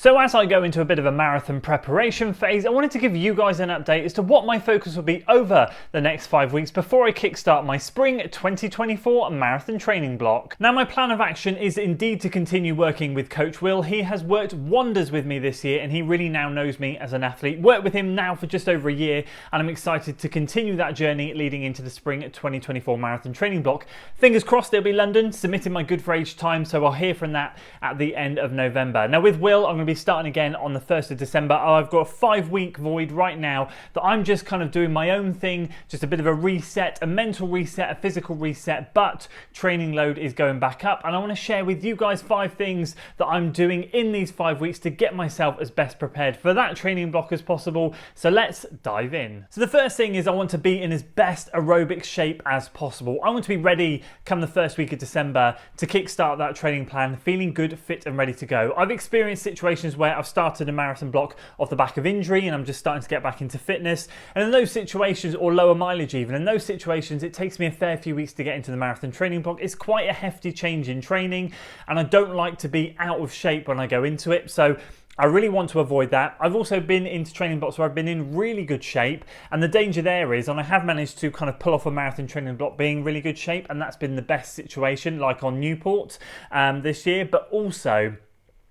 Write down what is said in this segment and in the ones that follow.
So as I go into a bit of a marathon preparation phase, I wanted to give you guys an update as to what my focus will be over the next 5 weeks before I kickstart my spring 2024 marathon training block. Now my plan of action is indeed to continue working with Coach Will. He has worked wonders with me this year and he really now knows me as an athlete. Worked with him now for just over a year and I'm excited to continue that journey leading into the spring 2024 marathon training block. Fingers crossed it'll be London, submitting my good for age time, so I'll hear from that at the end of November. Now with Will, I'm going to be starting again on the 1st of December. I've got a 5-week void right now that I'm just kind of doing my own thing, just a bit of a reset, a mental reset, a physical reset, but training load is going back up and I want to share with you guys 5 things that I'm doing in these 5 weeks to get myself as best prepared for that training block as possible. So let's dive in. So the first thing is I want to be in as best aerobic shape as possible. I want to be ready come the first week of December to kickstart that training plan, feeling good, fit and ready to go. I've experienced situations where I've started a marathon block off the back of injury and I'm just starting to get back into fitness, and in those situations, or lower mileage even, in those situations it takes me a fair few weeks to get into the marathon training block. It's quite a hefty change in training and I don't like to be out of shape when I go into it, so I really want to avoid that. I've also been into training blocks where I've been in really good shape, and the danger there is, and I have managed to kind of pull off a marathon training block being really good shape, and that's been the best situation, like on Newport this year, but also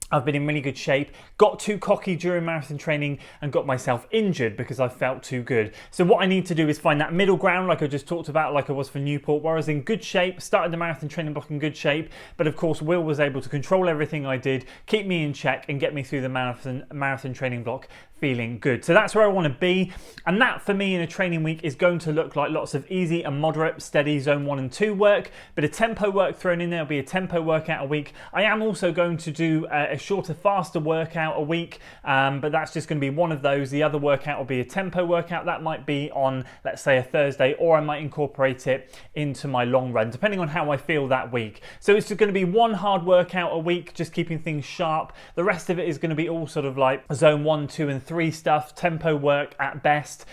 I've been in really good shape, got too cocky during marathon training and got myself injured because I felt too good. So what I need to do is find that middle ground like I just talked about, like I was for Newport, where I was in good shape, started the marathon training block in good shape, but of course Will was able to control everything I did, keep me in check and get me through the marathon training block feeling good. So that's where I want to be, and that for me in a training week is going to look like lots of easy and moderate, steady zone 1 and 2 work, but a tempo work thrown in there. Will be a tempo workout a week. I am also going to do a shorter, faster workout a week, but that's just going to be one of those. The other workout will be a tempo workout. That might be on, let's say, a Thursday, or I might incorporate it into my long run, depending on how I feel that week. So it's just going to be one hard workout a week, just keeping things sharp. The rest of it is going to be all sort of like zone 1, 2 and 3 stuff, tempo work at best.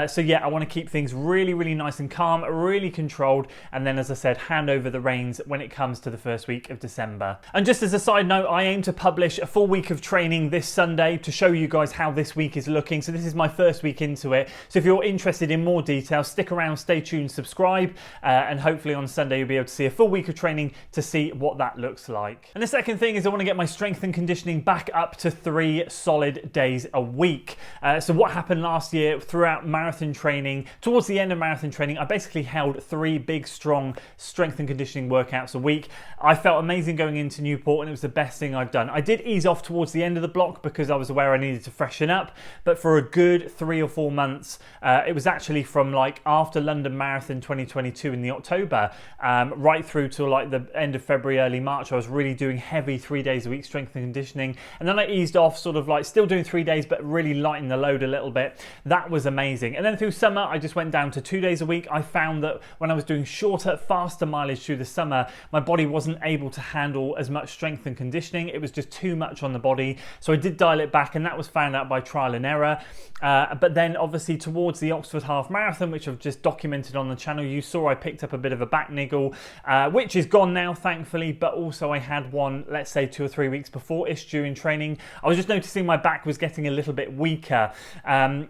So yeah, I want to keep things really nice and calm, really controlled, and then as I said, hand over the reins when it comes to the first week of December. And just as a side note, I aim to publish a full week of training this Sunday to show you guys how this week is looking. So this is my first week into it. So if you're interested in more details, stick around, stay tuned, subscribe, and hopefully on Sunday you'll be able to see a full week of training to see what that looks like. And the second thing is I want to get my strength and conditioning back up to 3 solid days a week. So what happened last year throughout marathon training, towards the end of marathon training, I basically held 3 big, strong strength and conditioning workouts a week. I felt amazing going into Newport and it was the best thing I've done. I did ease off towards the end of the block because I was aware I needed to freshen up, but for a good 3 or 4 months, it was actually from like after London Marathon 2022 in the October, right through to like the end of February, early March, I was really doing heavy 3 days a week strength and conditioning, and then I eased off, sort of like still doing 3 days, but really lighten the load a little bit. That was amazing. And then through summer, I just went down to 2 days a week. I found that when I was doing shorter, faster mileage through the summer, my body wasn't able to handle as much strength and conditioning. It was just too much on the body. So I did dial it back, and that was found out by trial and error. But then obviously towards the Oxford Half Marathon, which I've just documented on the channel, you saw I picked up a bit of a back niggle, which is gone now, thankfully. But also I had one, let's say 2 or 3 weeks before-ish during training. I was just noticing my back was getting a little bit weaker.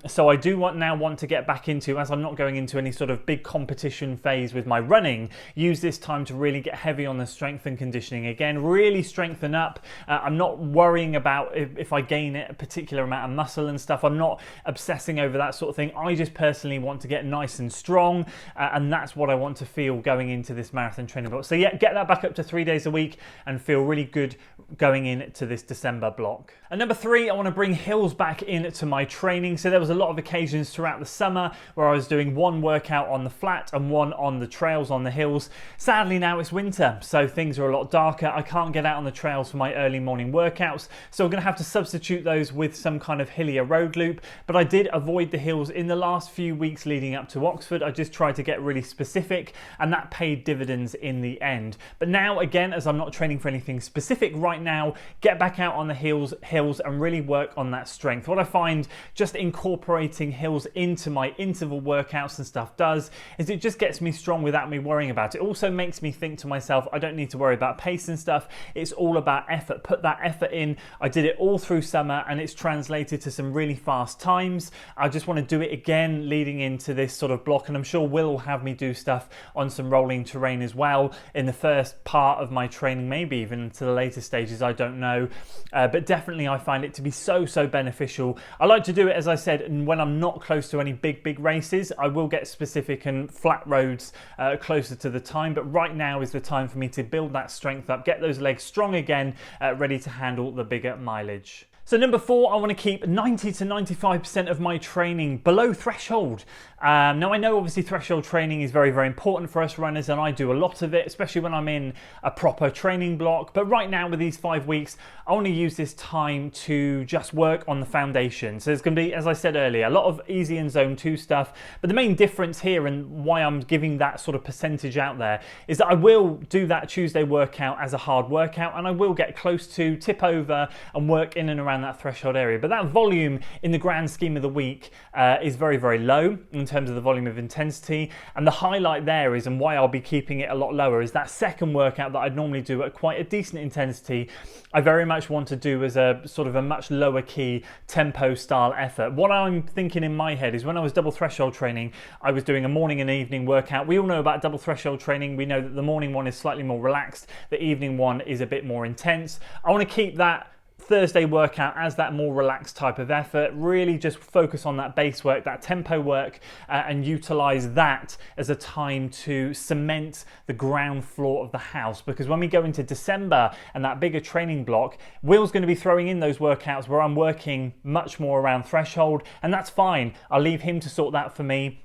So I do now want to get back into, as I'm not going into any sort of big competition phase with my running, use this time to really get heavy on the strength and conditioning again, really strengthen up. I'm not worrying about if I gain a particular amount of muscle and stuff. I'm not obsessing over that sort of thing. I just personally want to get nice and strong, and that's what I want to feel going into this marathon training block. So yeah, get that back up to 3 days a week and feel really good going into this December block. And number 3, I want to bring hills back into my training. So there was a lot of occasions throughout the summer where I was doing one workout on the flat and one on the trails on the hills. Sadly now it's winter, so things are a lot darker. I can't get out on the trails for my early morning workouts, so I'm going to have to substitute those with some kind of hillier road loop. But I did avoid the hills in the last few weeks leading up to Oxford. I just tried to get really specific, and that paid dividends in the end. But now again, as I'm not training for anything specific right now, get back out on the hills and really work on that strength. What I find just incorporating hills into my interval workouts and stuff does is it just gets me strong without me worrying about it. It also makes me think to myself, I don't need to worry about pace and stuff. It's all about effort. Put that effort in. I did it all through summer and it's translated to some really fast times. I just want to do it again leading into this sort of block, and I'm sure Will will have me do stuff on some rolling terrain as well in the first part of my training, maybe even into the later stages, I don't know. But definitely I find it to be so beneficial. I like to do it, as I said, when I'm not close to any big races. I will get specific and flat roads closer to the time, but right now is the time for me to build that strength up, get those legs strong again, ready to handle the bigger mileage. So number 4, I want to keep 90 to 95% of my training below threshold. Now I know obviously threshold training is very important for us runners, and I do a lot of it, especially when I'm in a proper training block. But right now with these 5 weeks, I want to use this time to just work on the foundation. So there's going to be, as I said earlier, a lot of easy and zone 2 stuff. But the main difference here, and why I'm giving that sort of percentage out there, is that I will do that Tuesday workout as a hard workout, and I will get close to tip over and work in and around that threshold area. But that volume in the grand scheme of the week is very low in terms of the volume of intensity, and the highlight there is, and why I'll be keeping it a lot lower, is that second workout that I'd normally do at quite a decent intensity. I very much want to do as a sort of a much lower key tempo style effort. What I'm thinking in my head is, when I was double threshold training, I was doing a morning and evening workout. We all know about double threshold training. We know that the morning one is slightly more relaxed, the evening one is a bit more intense. I want to keep that Thursday workout as that more relaxed type of effort, really just focus on that base work, that tempo work, and utilize that as a time to cement the ground floor of the house. Because when we go into December and that bigger training block, Will's going to be throwing in those workouts where I'm working much more around threshold, and that's fine. I'll leave him to sort that for me.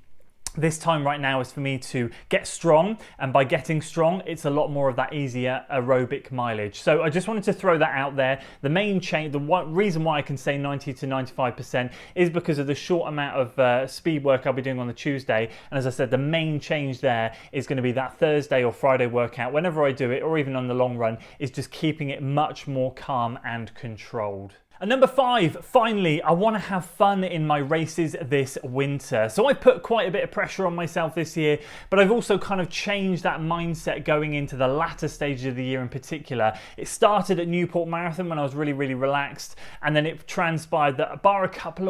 This time right now is for me to get strong, and by getting strong, it's a lot more of that easier aerobic mileage. So I just wanted to throw that out there. The main change, the reason why I can say 90 to 95% is because of the short amount of speed work I'll be doing on the Tuesday. And as I said, the main change there is going to be that Thursday or Friday workout, whenever I do it, or even on the long run, is just keeping it much more calm and controlled. And number 5, finally, I want to have fun in my races this winter. So I put quite a bit of pressure on myself this year, but I've also kind of changed that mindset going into the latter stages of the year in particular. It started at Newport Marathon when I was really relaxed, and then it transpired that bar a couple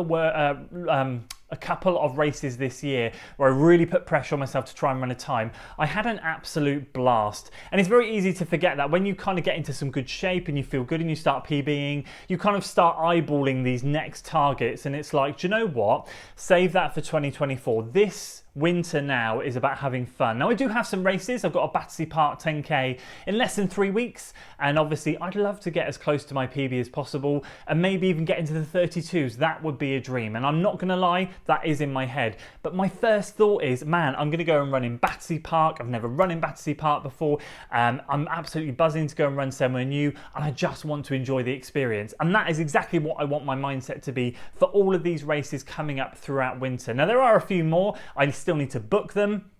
of races this year where I really put pressure on myself to try and run a time, I had an absolute blast. And it's very easy to forget that when you kind of get into some good shape and you feel good and you start PBing, you kind of start eyeballing these next targets, and it's like, do you know what? Save that for 2024. This winter now is about having fun. Now I do have some races. I've got a Battersea Park 10k in less than 3 weeks, and obviously I'd love to get as close to my PB as possible and maybe even get into the 32s. That would be a dream, and I'm not gonna lie, that is in my head. But my first thought is, man, I'm gonna go and run in Battersea Park. I've never run in Battersea Park before. I'm absolutely buzzing to go and run somewhere new, and I just want to enjoy the experience. And that is exactly what I want my mindset to be for all of these races coming up throughout winter. Now there are a few more. I still need to book them,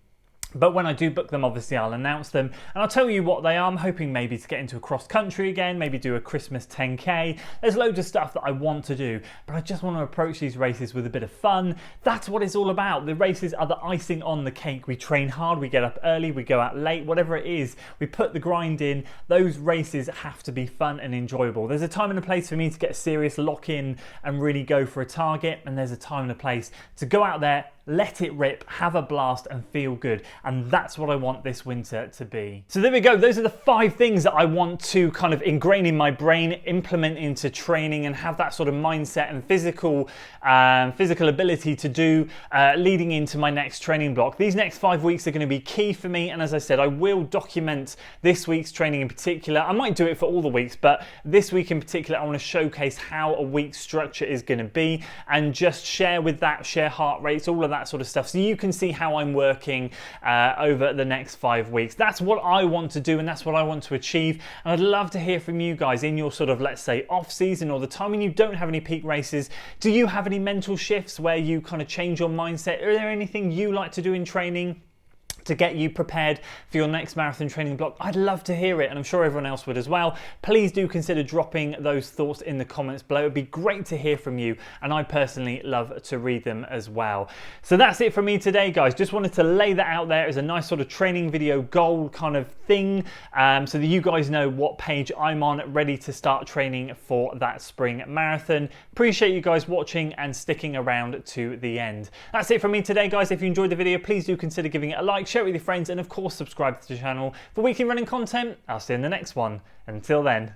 but when I do book them, obviously I'll announce them and I'll tell you what they are. I'm hoping maybe to get into a cross country again, maybe do a Christmas 10k. There's loads of stuff that I want to do, but I just want to approach these races with a bit of fun. That's what it's all about. The races are the icing on the cake. We train hard, we get up early, we go out late, whatever it is, we put the grind in. Those races have to be fun and enjoyable. There's a time and a place for me to get serious, lock in and really go for a target, and there's a time and a place to go out there, let it rip, have a blast and feel good. And that's what I want this winter to be. So there we go. Those are the 5 things that I want to kind of ingrain in my brain, implement into training, and have that sort of mindset and physical ability to do leading into my next training block. These next 5 weeks are going to be key for me. And as I said, I will document this week's training in particular. I might do it for all the weeks, but this week in particular, I want to showcase how a week's structure is going to be, and just share heart rates, all of that sort of stuff, so you can see how I'm working over the next 5 weeks. That's what I want to do, and that's what I want to achieve. And I'd love to hear from you guys in your sort of, let's say, off season or the time when you don't have any peak races. Do you have any mental shifts where you kind of change your mindset? Are there anything you like to do in training? to get you prepared for your next marathon training block, I'd love to hear it, and I'm sure everyone else would as well. Please do consider dropping those thoughts in the comments below. It'd be great to hear from you, and I personally love to read them as well. So that's it from me today, guys. Just wanted to lay that out there as a nice sort of training video goal kind of thing, so that you guys know what page I'm on, ready to start training for that spring marathon. Appreciate you guys watching and sticking around to the end. That's it from me today, guys. If you enjoyed the video, please do consider giving it a like, share it with your friends, and of course subscribe to the channel for weekly running content. I'll see you in the next one. Until then.